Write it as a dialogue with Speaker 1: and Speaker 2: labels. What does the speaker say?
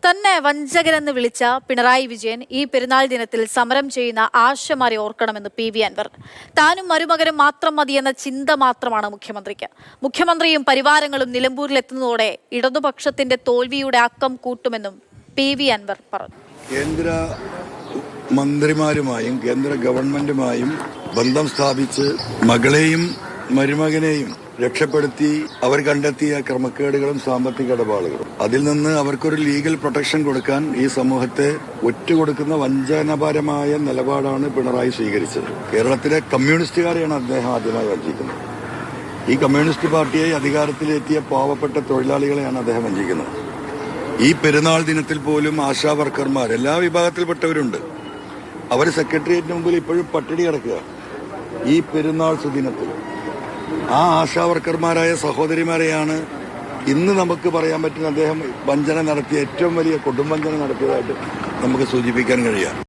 Speaker 1: തന്നെ വഞ്ചകരെന്ന് വിളിച്ച പിണറായി വിജയൻ ഈ പെരുന്നാൾ ദിനത്തിൽ സമരം ചെയ്യുന്ന ആശമാരെ ഓർക്കണമെന്ന് പി അൻവർ. താനും മരുമകനും മാത്രം മതിയെന്ന ചിന്ത മാത്രമാണ് മുഖ്യമന്ത്രിക്ക്. മുഖ്യമന്ത്രിയും പരിവാരങ്ങളും നിലമ്പൂരിലെത്തുന്നതോടെ ഇടതുപക്ഷത്തിന്റെ തോൽവിയുടെ അക്കം കൂട്ടുമെന്നും പി അൻവർ പറഞ്ഞു.
Speaker 2: കേന്ദ്ര മന്ത്രിമാരുമായും കേന്ദ്ര ഗവൺമെന്റുമായും ബന്ധം സ്ഥാപിച്ച് മകളെയും മരുമകനെയും രക്ഷപ്പെടുത്തി അവർ കണ്ടെത്തിയ ക്രമക്കേടുകളും സാമ്പത്തിക ഇടപാടുകളും അതിൽ നിന്ന് അവർക്കൊരു ലീഗൽ പ്രൊട്ടക്ഷൻ കൊടുക്കാൻ ഈ സമൂഹത്തെ ഒറ്റുകൊടുക്കുന്ന വഞ്ചനപരമായ നിലപാടാണ് പിണറായി സ്വീകരിച്ചത്. കേരളത്തിലെ കമ്മ്യൂണിസ്റ്റുകാരെയാണ് അദ്ദേഹം ആദ്യമായി വഞ്ചിക്കുന്നത്. ഈ കമ്മ്യൂണിസ്റ്റ് പാർട്ടിയെ അധികാരത്തിലെത്തിയ പാവപ്പെട്ട തൊഴിലാളികളെയാണ് അദ്ദേഹം വഞ്ചിക്കുന്നത്. ഈ പെരുന്നാൾ ദിനത്തിൽ പോലും ആശാ വർക്കർമാർ എല്ലാ വിഭാഗത്തിൽപ്പെട്ടവരുണ്ട്. അവർ സെക്രട്ടേറിയറ്റിന് മുമ്പിൽ ഇപ്പോഴും പട്ടിണി കിടക്കുക. ഈ പെരുന്നാൾ സുദിനത്തിൽ ആ ആശാവർക്കർമാരായ സഹോദരിമാരെയാണ് ഇന്ന് നമുക്ക് പറയാൻ പറ്റുന്ന അദ്ദേഹം വഞ്ചന നടത്തിയ ഏറ്റവും വലിയ കൊടുംവഞ്ചന നടത്തിയതായിട്ട് നമുക്ക് സൂചിപ്പിക്കാൻ കഴിയാം.